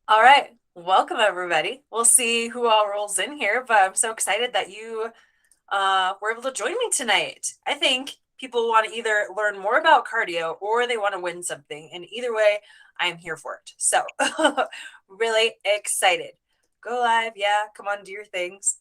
All right, welcome everybody. We'll see who all rolls in here, but I'm so excited that you were able to join me tonight. I think people want to either learn more about cardio or they want to win something, and either way, I am here for it. So, really excited. Go live, yeah, come on, do your things.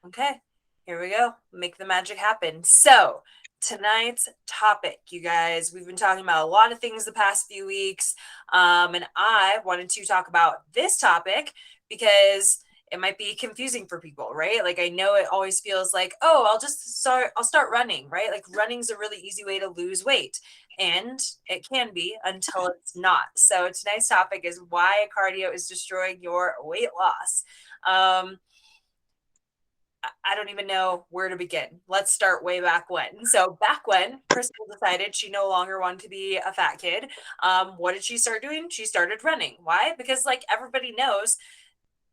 Okay, here we go. Make the magic happen. So, tonight's topic, you guys, we've been talking about a lot of things the past few weeks. And I wanted to talk about this topic because it might be confusing for people, right? Like, I know it always feels like, oh, I'll start running, right? Like, running's a really easy way to lose weight. And it can be until it's not. So, tonight's topic is why cardio is destroying your weight loss. I don't even know where to begin. Let's start way back when. So back when Crystal decided she no longer wanted to be a fat kid, what did she start doing? She started running. Why? Because like everybody knows,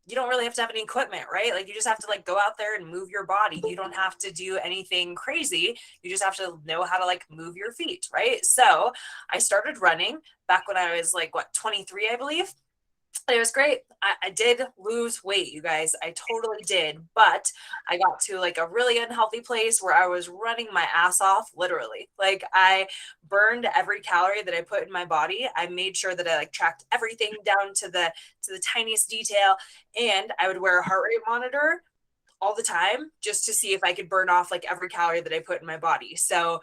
you don't really have to have any equipment, right? Like you just have to like go out there and move your body. You don't have to do anything crazy. You just have to know how to like move your feet, right? So I started running back when I was like what 23, I believe. It was great. I did lose weight, you guys. I totally did. But I got to like a really unhealthy place where I was running my ass off, literally. Like I burned every calorie that I put in my body. I made sure that I like tracked everything down to the tiniest detail. And I would wear a heart rate monitor all the time just to see if I could burn off like every calorie that I put in my body. So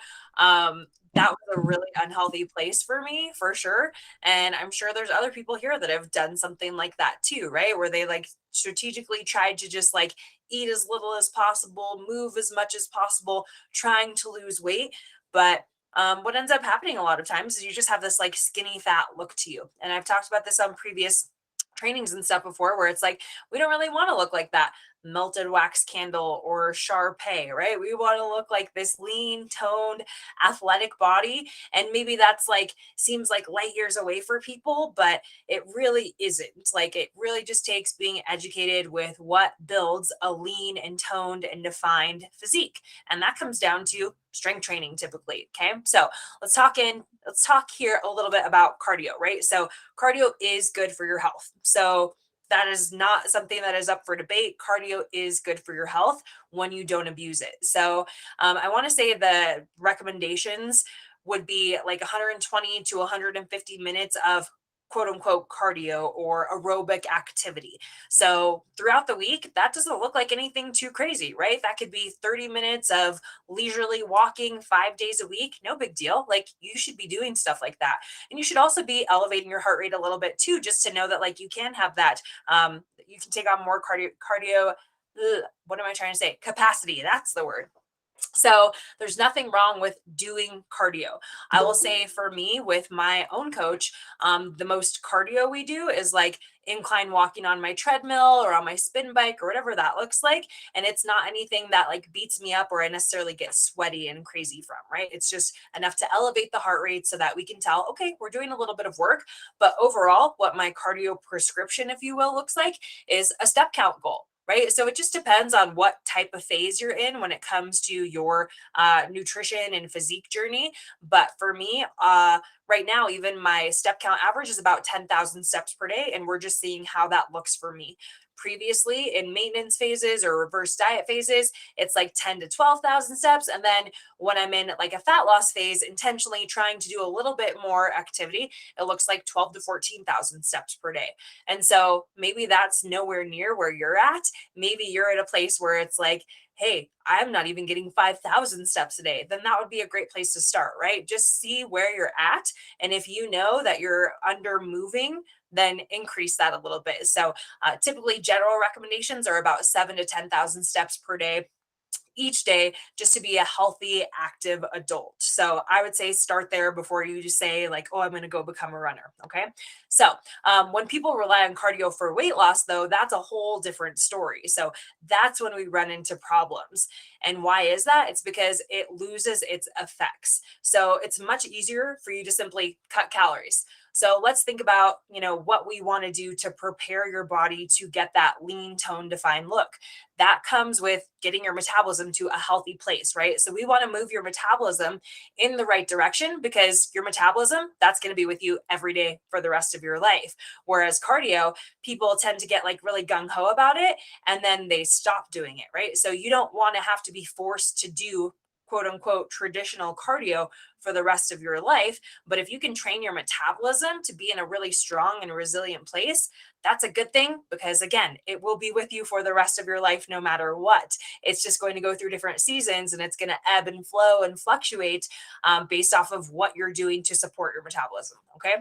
that was a really unhealthy place for me for sure. And I'm sure there's other people here that have done something like that too, right? Where they like strategically tried to just like eat as little as possible, move as much as possible, trying to lose weight. But what ends up happening a lot of times is you just have this like skinny fat look to you. And I've talked about this on previous trainings and stuff before where it's like we don't really want to look like that melted wax candle or Shar Pei, right? We want to look like this lean, toned, athletic body. And maybe that's like seems like light years away for people, but it really isn't. Like it really just takes being educated with what builds a lean and toned and defined physique. And that comes down to strength training typically. Okay. So let's talk here a little bit about cardio, right? So cardio is good for your health. So that is not something that is up for debate. Cardio is good for your health when you don't abuse it. So I want to say the recommendations would be like 120 to 150 minutes of quote unquote cardio or aerobic activity. So throughout the week, that doesn't look like anything too crazy, right? That could be 30 minutes of leisurely walking 5 days a week. No big deal. Like you should be doing stuff like that. And you should also be elevating your heart rate a little bit too, just to know that like you can have that. You can take on more cardio. What am I trying to say? Capacity. That's the word. So there's nothing wrong with doing cardio. I will say for me, with my own coach, the most cardio we do is like incline walking on my treadmill or on my spin bike or whatever that looks like. And it's not anything that like beats me up or I necessarily get sweaty and crazy from, right? It's just enough to elevate the heart rate so that we can tell, okay, we're doing a little bit of work. But overall, what my cardio prescription, if you will, looks like is a step count goal, right? So it just depends on what type of phase you're in when it comes to your nutrition and physique journey. But for me, right now, even my step count average is about 10,000 steps per day. And we're just seeing how that looks for me. Previously, in maintenance phases or reverse diet phases, it's like 10 to 12,000 steps. And then when I'm in like a fat loss phase, intentionally trying to do a little bit more activity, it looks like 12 to 14,000 steps per day. And so maybe that's nowhere near where you're at. Maybe you're at a place where it's like, hey, I'm not even getting 5,000 steps a day. Then that would be a great place to start, right? Just see where you're at. And if you know that you're under moving, then increase that a little bit. So typically, general recommendations are about 7 to 10,000 steps per day each day just to be a healthy, active adult. So I would say start there before you just say, like, oh, I'm going to go become a runner. Okay. So when people rely on cardio for weight loss, though, that's a whole different story. So that's when we run into problems. And why is that? It's because it loses its effects. So it's much easier for you to simply cut calories. So let's think about, what we want to do to prepare your body to get that lean tone defined look. That comes with getting your metabolism to a healthy place, right? So we want to move your metabolism in the right direction, because your metabolism, that's going to be with you every day for the rest of your life. Whereas cardio, people tend to get like really gung ho about it and then they stop doing it, right? So you don't want to have to be forced to do quote unquote traditional cardio for the rest of your life. But if you can train your metabolism to be in a really strong and resilient place, that's a good thing, because again, it will be with you for the rest of your life no matter what. It's just going to go through different seasons, and it's going to ebb and flow and fluctuate based off of what you're doing to support your metabolism. Okay.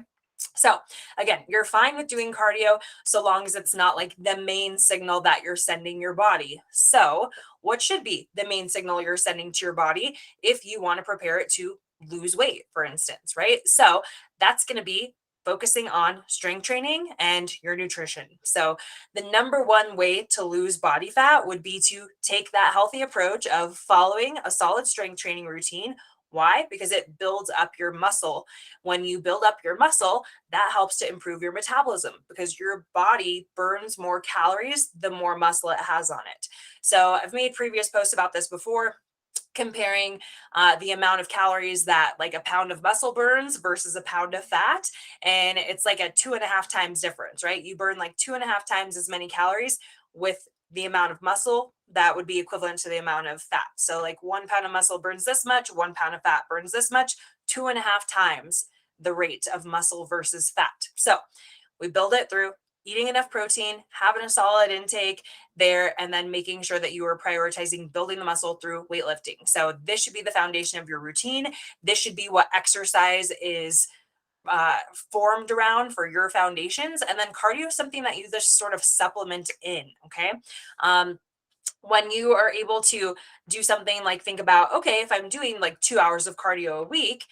So again, you're fine with doing cardio so long as it's not like the main signal that you're sending your body. So what should be the main signal you're sending to your body if you want to prepare it to lose weight, for instance, right? So that's going to be focusing on strength training and your nutrition. So the number one way to lose body fat would be to take that healthy approach of following a solid strength training routine. Why? Because it builds up your muscle. When you build up your muscle, that helps to improve your metabolism, because your body burns more calories the more muscle it has on it. So I've made previous posts about this before, comparing the amount of calories that like a pound of muscle burns versus a pound of fat. And it's like a 2.5 times difference, right? You burn like 2.5 times as many calories with the amount of muscle that would be equivalent to the amount of fat. So like 1 pound of muscle burns this much, 1 pound of fat burns this much, 2.5 times the rate of muscle versus fat. So we build it through eating enough protein, having a solid intake there, and then making sure that you are prioritizing building the muscle through weightlifting. So this should be the foundation of your routine. This should be what exercise is formed around for your foundations. And then cardio is something that you just sort of supplement in. Okay. When you are able to do something like, think about, okay, if I'm doing like 2 hours of cardio a week,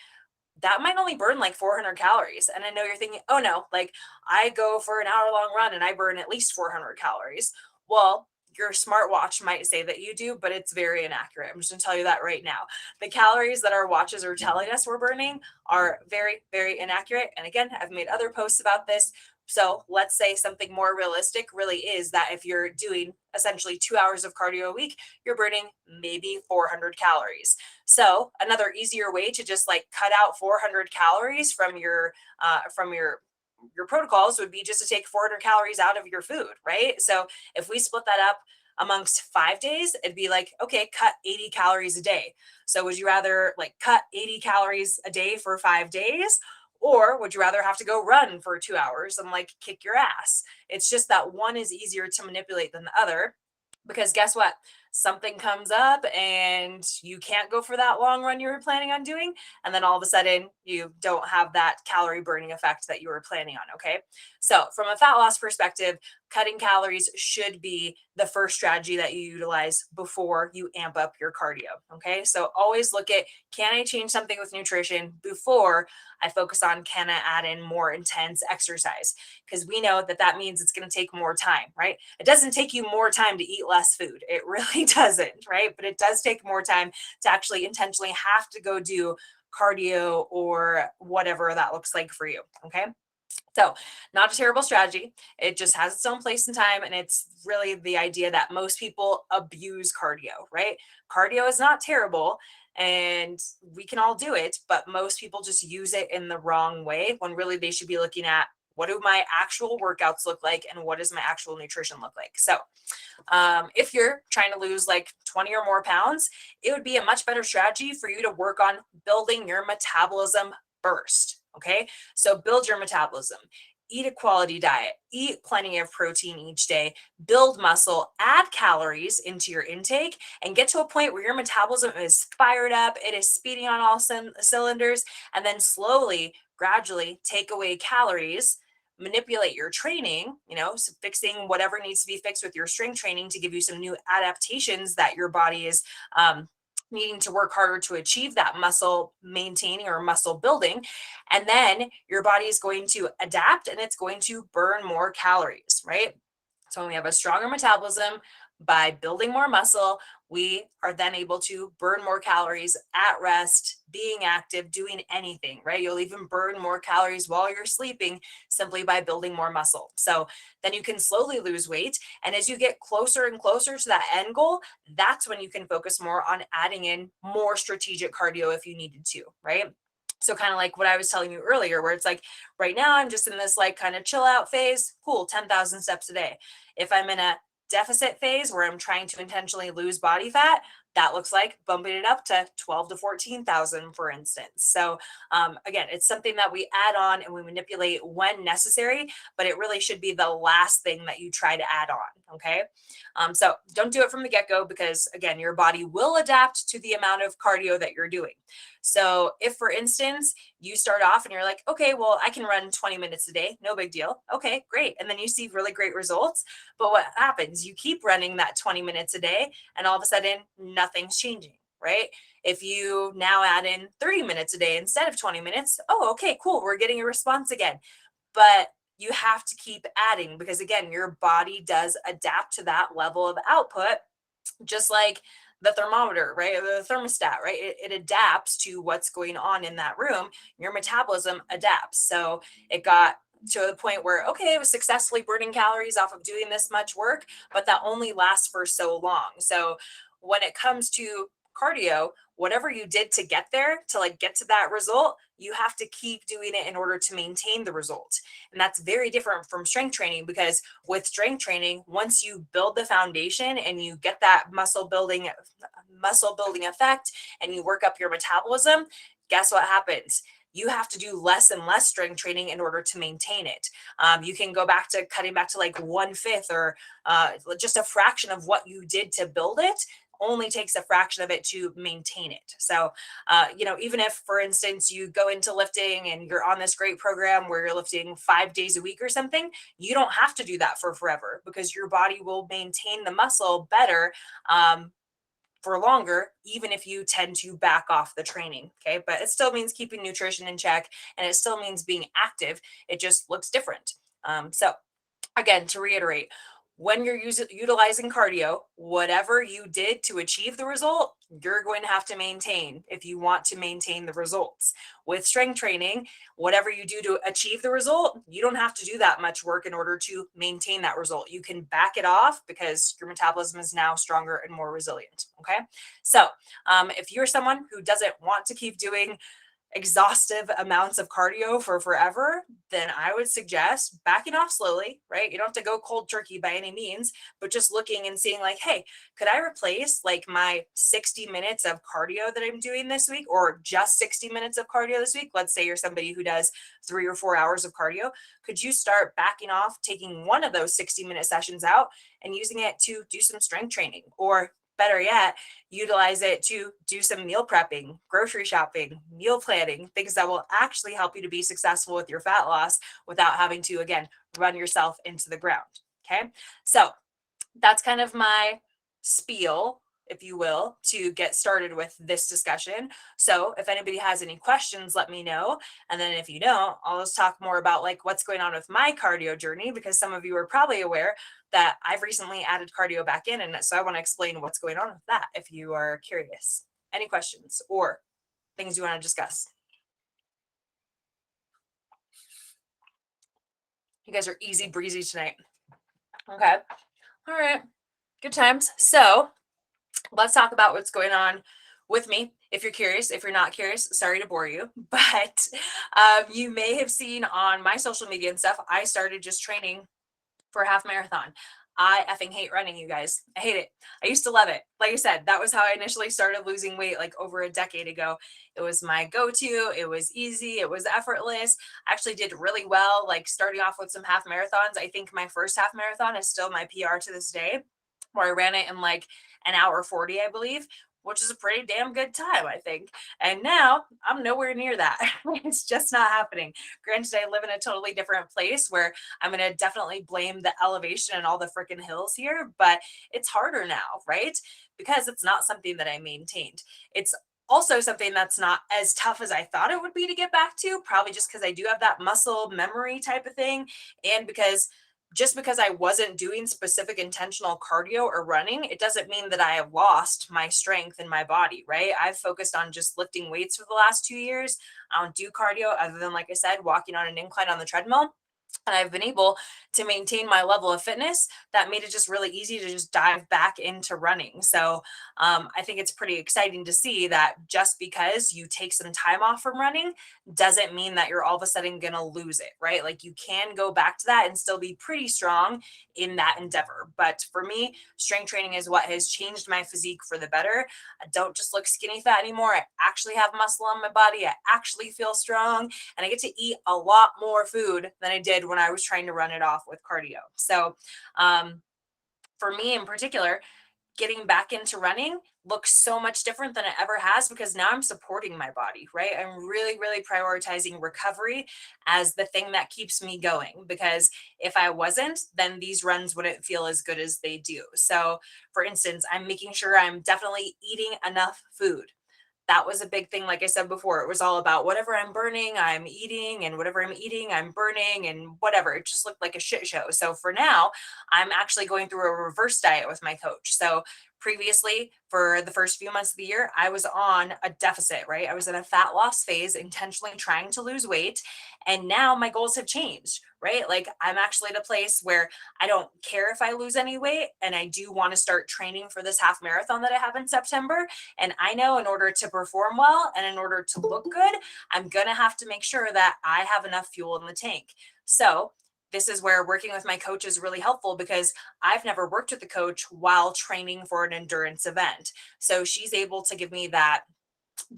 that might only burn like 400 calories. And I know you're thinking, oh no, like I go for an hour long run and I burn at least 400 calories. Well, your smartwatch might say that you do, but it's very inaccurate. I'm just going to tell you that right now. The calories that our watches are telling us we're burning are very, very inaccurate. And again, I've made other posts about this. So let's say something more realistic really is that if you're doing essentially 2 hours of cardio a week, you're burning maybe 400 calories. So another easier way to just like cut out 400 calories from your protocols would be just to take 400 calories out of your food, right? So if we split that up amongst 5 days, it'd be like, okay, cut 80 calories a day. So would you rather like cut 80 calories a day for 5 days? Or would you rather have to go run for 2 hours and like kick your ass? It's just that one is easier to manipulate than the other, because guess what? Something comes up and you can't go for that long run you were planning on doing. And then all of a sudden, you don't have that calorie burning effect that you were planning on. Okay. So, from a fat loss perspective, cutting calories should be the first strategy that you utilize before you amp up your cardio. Okay. So, always look at, can I change something with nutrition before I focus on, can I add in more intense exercise? Because we know that that means it's going to take more time, right? It doesn't take you more time to eat less food. It really doesn't, right? But it does take more time to actually intentionally have to go do cardio or whatever that looks like for you. Okay. So, not a terrible strategy. It just has its own place and time. And it's really the idea that most people abuse cardio, right? Cardio is not terrible and we can all do it, but most people just use it in the wrong way, when really they should be looking at, what do my actual workouts look like and what does my actual nutrition look like? So, if you're trying to lose like 20 or more pounds, it would be a much better strategy for you to work on building your metabolism first. Okay. So build your metabolism, eat a quality diet, eat plenty of protein each day, build muscle, add calories into your intake, and get to a point where your metabolism is fired up, it is speeding on all cylinders, and then slowly, gradually take away calories, manipulate your training, so fixing whatever needs to be fixed with your strength training to give you some new adaptations that your body is needing to work harder to achieve that muscle maintaining or muscle building. And then your body is going to adapt and it's going to burn more calories, right? So when we have a stronger metabolism, By building more muscle, we are then able to burn more calories at rest, being active, doing anything, right? You'll even burn more calories while you're sleeping simply by building more muscle. So then you can slowly lose weight. And as you get closer and closer to that end goal, that's when you can focus more on adding in more strategic cardio if you needed to, right? So kind of like what I was telling you earlier, where it's like right now I'm just in this like kind of chill out phase. Cool, 10,000 steps a day. If I'm in a deficit phase where I'm trying to intentionally lose body fat, that looks like bumping it up to 12 to 14,000, for instance. So again, it's something that we add on and we manipulate when necessary, but it really should be the last thing that you try to add on. Okay. So don't do it from the get go because, again, your body will adapt to the amount of cardio that you're doing. So if, for instance, you start off and you're like, okay, well, I can run 20 minutes a day, no big deal. Okay, great. And then you see really great results. But what happens? You keep running that 20 minutes a day, and all of a sudden, nothing's changing, right? If you now add in 30 minutes a day instead of 20 minutes, oh, okay, cool. We're getting a response again. But you have to keep adding because, again, your body does adapt to that level of output, just like the thermometer, right? Or the thermostat, right? It adapts to what's going on in that room. Your metabolism adapts. So it got to the point where, okay, it was successfully burning calories off of doing this much work, but that only lasts for so long. So when it comes to cardio, whatever you did to get there, to like get to that result, you have to keep doing it in order to maintain the result. And that's very different from strength training because with strength training, once you build the foundation and you get that muscle building effect and you work up your metabolism, guess what happens? You have to do less and less strength training in order to maintain it. You can go back to cutting back to like 1/5 or just a fraction of what you did to build it. Only takes a fraction of it to maintain it. So, even if, for instance, you go into lifting and you're on this great program where you're lifting 5 days a week or something, you don't have to do that for forever because your body will maintain the muscle better for longer, even if you tend to back off the training. Okay. But it still means keeping nutrition in check and it still means being active. It just looks different. So, again, to reiterate, when you're utilizing cardio, whatever you did to achieve the result, you're going to have to maintain if you want to maintain the results. With strength training, whatever you do to achieve the result, you don't have to do that much work in order to maintain that result. You can back it off because your metabolism is now stronger and more resilient. Okay. So if you're someone who doesn't want to keep doing exhaustive amounts of cardio for forever, then I would suggest backing off slowly, right? You don't have to go cold turkey by any means, but just looking and seeing like, hey, could I replace like my 60 minutes of cardio that I'm doing this week or just 60 minutes of cardio this week? Let's say you're somebody who does 3 or 4 hours of cardio. Could you start backing off, taking one of those 60-minute sessions out and using it to do some strength training? Or better yet, utilize it to do some meal prepping, grocery shopping, meal planning, things that will actually help you to be successful with your fat loss without having to, again, run yourself into the ground. Okay. So that's kind of my spiel, if you will, to get started with this discussion. So if anybody has any questions, let me know. And then if you don't, I'll just talk more about like what's going on with my cardio journey, because some of you are probably aware that I've recently added cardio back in. And so I want to explain what's going on with that if you are curious. Any questions or things you want to discuss? You guys are easy breezy tonight. Okay. All right. Good times. So let's talk about what's going on with me. If you're curious, if you're not curious, sorry to bore you, but you may have seen on my social media and stuff, I started just training for a half marathon. I effing hate running, you guys. I hate it. I used to love it. Like I said, that was how I initially started losing weight like over a decade ago. It was my go-to. It was easy. It was effortless. I actually did really well, like starting off with some half marathons. I think my first half marathon is still my PR to this day, where I ran it in like an hour 40, I believe, which is a pretty damn good time, I think. And now I'm nowhere near that. It's just not happening. Granted, I live in a totally different place where I'm going to definitely blame the elevation and all the freaking hills here, but it's harder now, right? Because it's not something that I maintained. It's also something that's not as tough as I thought it would be to get back to, probably just because I do have that muscle memory type of thing. And because just because I wasn't doing specific intentional cardio or running, it doesn't mean that I have lost my strength in my body, right? I've focused on just lifting weights for the last 2 years. I don't do cardio other than, like I said, walking on an incline on the treadmill. And I've been able to maintain my level of fitness that made it just really easy to just dive back into running. So I think it's pretty exciting to see that just because you take some time off from running doesn't mean that you're all of a sudden going to lose it, right? Like you can go back to that and still be pretty strong in that endeavor. But for me, strength training is what has changed my physique for the better. I don't just look skinny fat anymore. I actually have muscle on my body. I actually feel strong, and I get to eat a lot more food than I did when I was trying to run it off with cardio. So, um, for me in particular, getting back into running looks so much different than it ever has because now I'm supporting my body, right? I'm really, really prioritizing recovery as the thing that keeps me going because if I wasn't, then these runs wouldn't feel as good as they do. So, for instance, I'm making sure I'm definitely eating enough food. That was a big thing. Like I said before, it was all about whatever I'm burning, I'm eating, and whatever I'm eating, I'm burning, and whatever. It just looked like a shit show. So for now, I'm actually going through a reverse diet with my coach. So previously, for the first few months of the year, I was on a deficit, right? I was in a fat loss phase, intentionally trying to lose weight. And now my goals have changed, right? Like I'm actually at a place where I don't care if I lose any weight. And I do want to start training for this half marathon that I have in September. And I know in order to perform well and in order to look good, I'm going to have to make sure that I have enough fuel in the tank. So, this is where working with my coach is really helpful because I've never worked with a coach while training for an endurance event. So she's able to give me that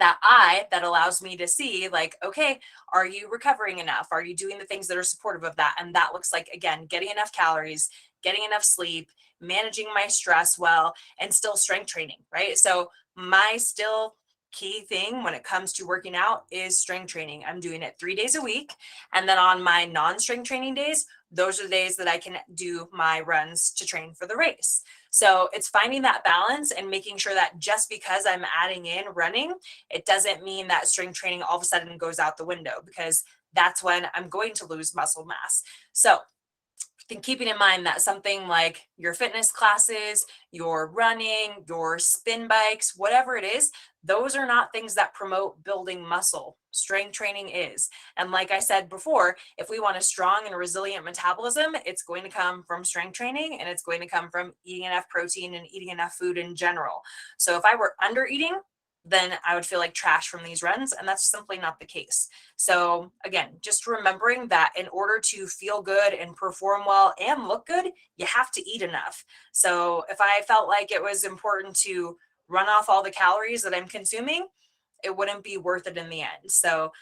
eye that allows me to see like, okay, are you recovering enough? Are you doing the things that are supportive of that? And that looks like, again, getting enough calories, getting enough sleep, managing my stress well, and still strength training, right? So my still key thing when it comes to working out is strength training. I'm doing it 3 days a week. And then on my non-strength training days, those are the days that I can do my runs to train for the race. So it's finding that balance and making sure that just because I'm adding in running, it doesn't mean that strength training all of a sudden goes out the window because that's when I'm going to lose muscle mass. So keeping in mind that something like your fitness classes, your running, your spin bikes, whatever it is, those are not things that promote building muscle. Strength training is. And like I said before, if we want a strong and resilient metabolism, it's going to come from strength training and it's going to come from eating enough protein and eating enough food in general. So if I were under eating, then I would feel like trash from these runs. And that's simply not the case. So again, just remembering that in order to feel good and perform well and look good, you have to eat enough. So if I felt like it was important to run off all the calories that I'm consuming, it wouldn't be worth it in the end. So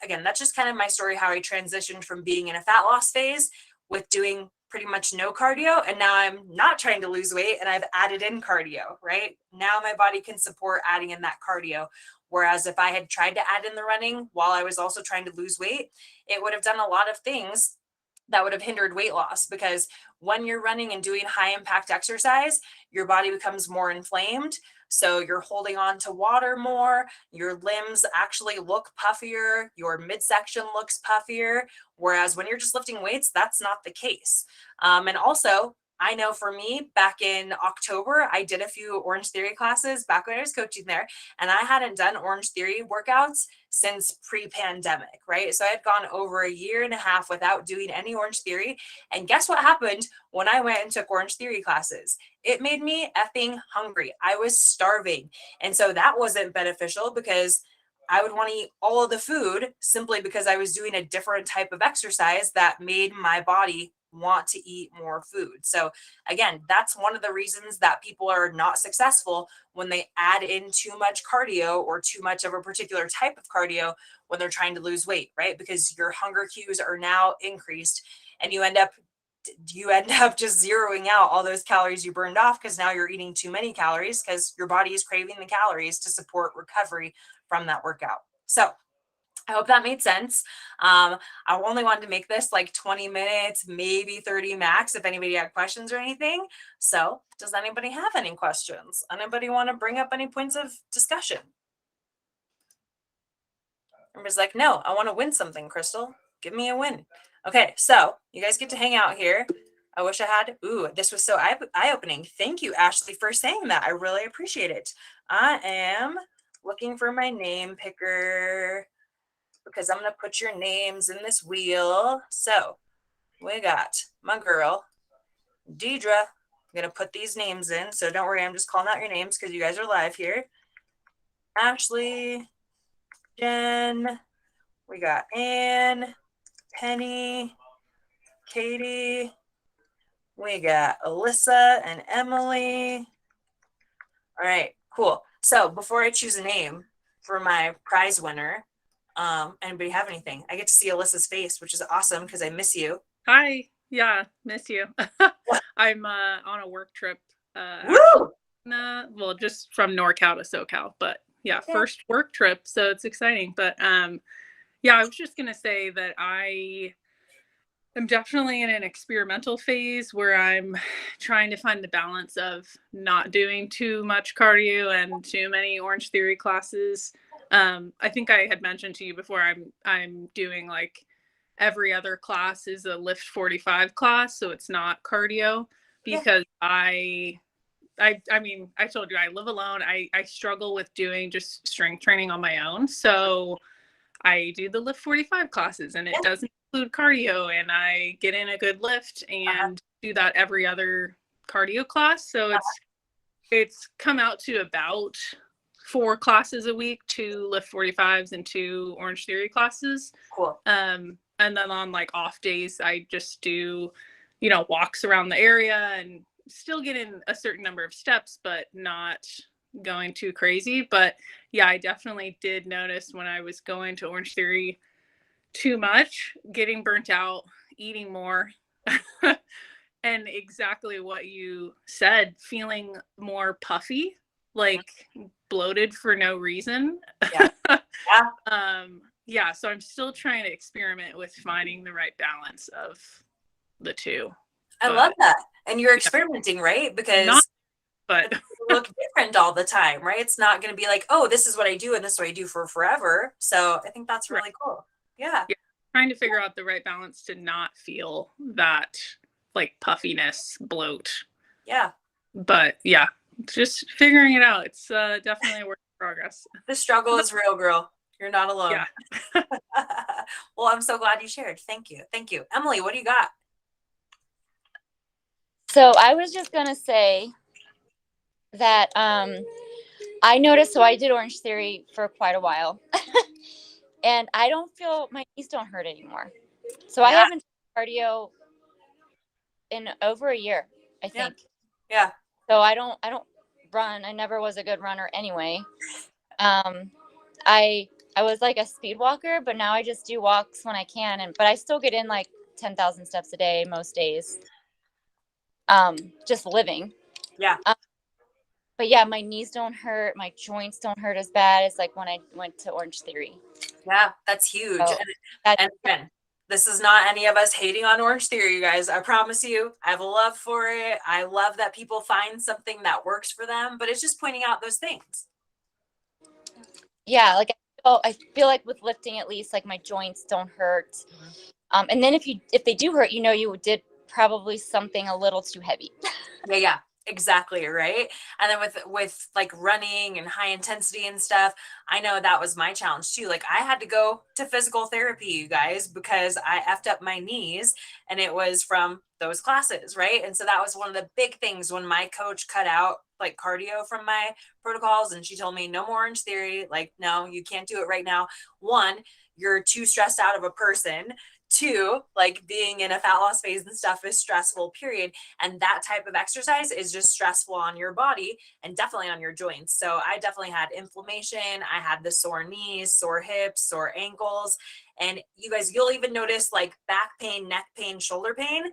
again, that's just kind of my story, how I transitioned from being in a fat loss phase with doing pretty much no cardio. And now I'm not trying to lose weight and I've added in cardio, right? Now my body can support adding in that cardio. Whereas if I had tried to add in the running while I was also trying to lose weight, it would have done a lot of things that would have hindered weight loss because when you're running and doing high impact exercise, your body becomes more inflamed. So you're holding on to water more, your limbs actually look puffier, your midsection looks puffier. Whereas when you're just lifting weights, that's not the case. And also, I know for me, back in October, I did a few Orange Theory classes back when I was coaching there, and I hadn't done Orange Theory workouts since pre-pandemic, right? So I had gone over a year and a half without doing any Orange Theory. And guess what happened when I went and took Orange Theory classes? It made me effing hungry. I was starving. And so that wasn't beneficial because I would want to eat all of the food simply because I was doing a different type of exercise that made my body want to eat more food. So again, that's one of the reasons that people are not successful when they add in too much cardio or too much of a particular type of cardio when they're trying to lose weight, right? Because your hunger cues are now increased and you end up just zeroing out all those calories you burned off because now you're eating too many calories because your body is craving the calories to support recovery from that workout. So I hope that made sense. I only wanted to make this like 20 minutes, maybe 30 max if anybody had questions or anything. So does anybody have any questions? Anybody want to bring up any points of discussion? Everybody's like, no, I want to win something, Crystal. Give me a win. Okay, so you guys get to hang out here. I wish I had. Ooh, this was so eye-opening. Thank you, Ashley, for saying that. I really appreciate it. I am looking for my name picker because I'm going to put your names in this wheel. So we got my girl, Deidre. I'm going to put these names in. So don't worry, I'm just calling out your names because you guys are live here. Ashley, Jen, we got Anne, Penny, Katie, we got Alyssa and Emily. All right, cool. So before I choose a name for my prize winner, anybody have anything? I get to see Alyssa's face, which is awesome because I miss you. Hi. Yeah, miss you. I'm on a work trip. Woo! Well, just from NorCal to SoCal, but yeah, first work trip, so it's exciting. But yeah, I was just gonna say that I'm definitely in an experimental phase where I'm trying to find the balance of not doing too much cardio and too many Orange Theory classes. I think I had mentioned to you before, I'm doing like every other class is a Lift 45 class, so it's not cardio because I mean, I told you I live alone. I struggle with doing just strength training on my own. So I do the Lift 45 classes and it doesn't include cardio, and I get in a good lift and do that every other cardio class. So it's come out to about 4 classes a week, 2 Lift 45s and 2 Orange Theory classes. Cool. And then on like off days, I just do, you know, walks around the area and still get in a certain number of steps, but not going too crazy. But yeah, I definitely did notice when I was going to Orange Theory too much, getting burnt out, eating more. And exactly what you said, feeling more puffy, like bloated for no reason. Yeah. Yeah, so I'm still trying to experiment with finding the right balance of the two. I love that. And you're experimenting, right? Because but look different all the time, right? It's not going to be like, oh, this is what I do and this is what I do for forever. So I think that's really cool. Yeah. Trying to figure out the right balance to not feel that like puffiness, bloat. Yeah. But yeah, just figuring it out. It's definitely a work in progress. The struggle is real, girl. You're not alone. Yeah. Well, I'm so glad you shared. Thank you. Thank you. Emily, what do you got? So I was just going to say that I noticed, so I did Orange Theory for quite a while. And I don't feel, my knees don't hurt anymore. So I haven't done cardio in over a year, I think. Yeah. So I don't run. I never was a good runner anyway. I was like a speed walker, but now I just do walks when I can, but I still get in like 10,000 steps a day most days. Just living. Yeah. But yeah, my knees don't hurt. My joints don't hurt as bad as like when I went to Orange Theory. Yeah, that's huge. And again, this is not any of us hating on Orange Theory, you guys. I promise you, I have a love for it. I love that people find something that works for them, but it's just pointing out those things. Yeah, like I feel like with lifting, at least, like my joints don't hurt. And then if they do hurt, you know, you did probably something a little too heavy. Yeah. Exactly, right? And then with like running and high intensity and stuff, I know that was my challenge too. Like I had to go to physical therapy, you guys, because I effed up my knees, and it was from those classes, right? And so that was one of the big things when my coach cut out like cardio from my protocols, and she told me no more Orange Theory. Like, no, you can't do it right now. 1, you're too stressed out of a person. 2, like being in a fat loss phase and stuff is stressful, period. And that type of exercise is just stressful on your body and definitely on your joints. So I definitely had inflammation. I had the sore knees, sore hips, sore ankles. And you guys, you'll even notice like back pain, neck pain, shoulder pain.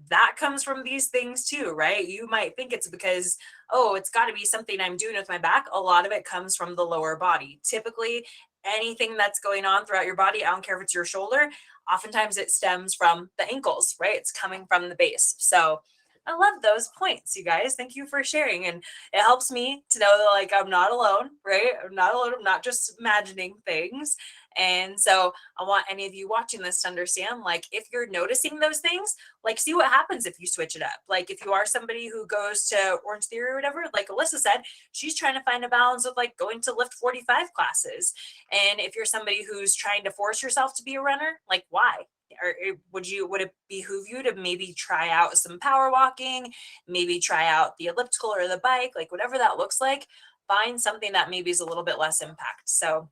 That comes from these things too, right? You might think it's because, oh, it's got to be something I'm doing with my back. A lot of it comes from the lower body. Typically, anything that's going on throughout your body, I don't care if it's your shoulder, oftentimes it stems from the ankles, right? It's coming from the base. So I love those points, you guys. Thank you for sharing. And it helps me to know that like I'm not alone, right? I'm not alone. I'm not just imagining things. And so I want any of you watching this to understand, like, if you're noticing those things, like, see what happens if you switch it up. Like, if you are somebody who goes to Orange Theory or whatever, like Alyssa said, she's trying to find a balance of like going to Lift 45 classes. And if you're somebody who's trying to force yourself to be a runner, like, why? Or would it behoove you to maybe try out some power walking, maybe try out the elliptical or the bike, like whatever that looks like, find something that maybe is a little bit less impact. So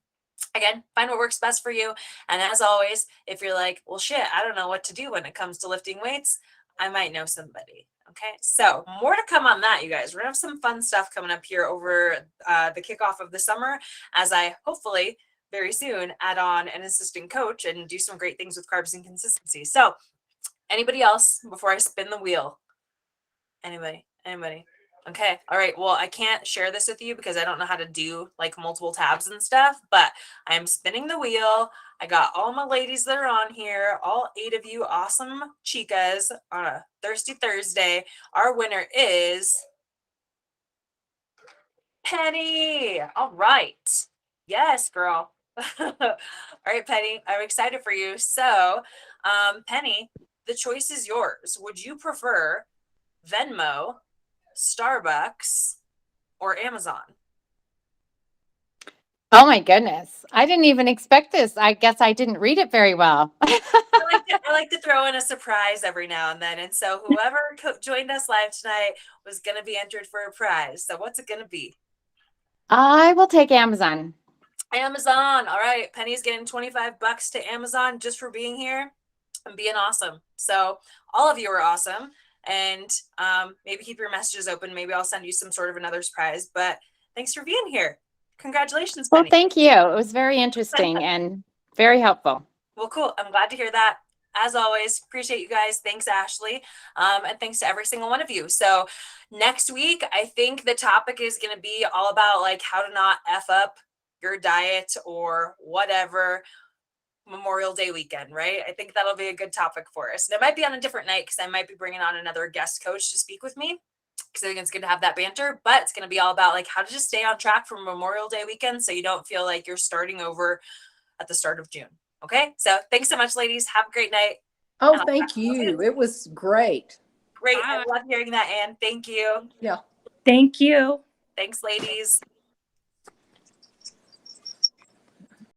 again, find what works best for you. And as always, if you're like, well, shit, I don't know what to do when it comes to lifting weights, I might know somebody. Okay, so more to come on that, you guys. We're gonna have some fun stuff coming up here over the kickoff of the summer, as I hopefully very soon add on an assistant coach and do some great things with carbs and consistency. So anybody else before I spin the wheel? Anybody? Okay. All right. Well, I can't share this with you because I don't know how to do like multiple tabs and stuff, but I'm spinning the wheel. I got all my ladies that are on here, all 8 of you awesome chicas on a Thirsty Thursday. Our winner is Penny. All right. Yes, girl. All right, Penny, I'm excited for you. So, Penny, the choice is yours. Would you prefer Venmo, Starbucks, or Amazon? Oh my goodness. I didn't even expect this. I guess I didn't read it very well. I like to throw in a surprise every now and then. And so whoever joined us live tonight was going to be entered for a prize. So what's it going to be? I will take Amazon. Amazon. All right. Penny's getting $25 to Amazon just for being here and being awesome. So all of you are awesome. And maybe keep your messages open. Maybe I'll send you some sort of another surprise. But thanks for being here. Congratulations, Penny. Well, thank you. It was very interesting and very helpful. Well, cool. I'm glad to hear that. As always, appreciate you guys. Thanks, Ashley. And thanks to every single one of you. So next week, I think the topic is going to be all about like how to not F up your diet or whatever Memorial Day weekend, right? I think that'll be a good topic for us. And it might be on a different night because I might be bringing on another guest coach to speak with me, because I think it's good to have that banter, but it's going to be all about like how to just stay on track for Memorial Day weekend so you don't feel like you're starting over at the start of June. Okay, so thanks so much, ladies. Have a great night. Oh, thank you. It was great. Great. I love hearing that, Anne. Thank you. Yeah. Thank you. Thanks, ladies.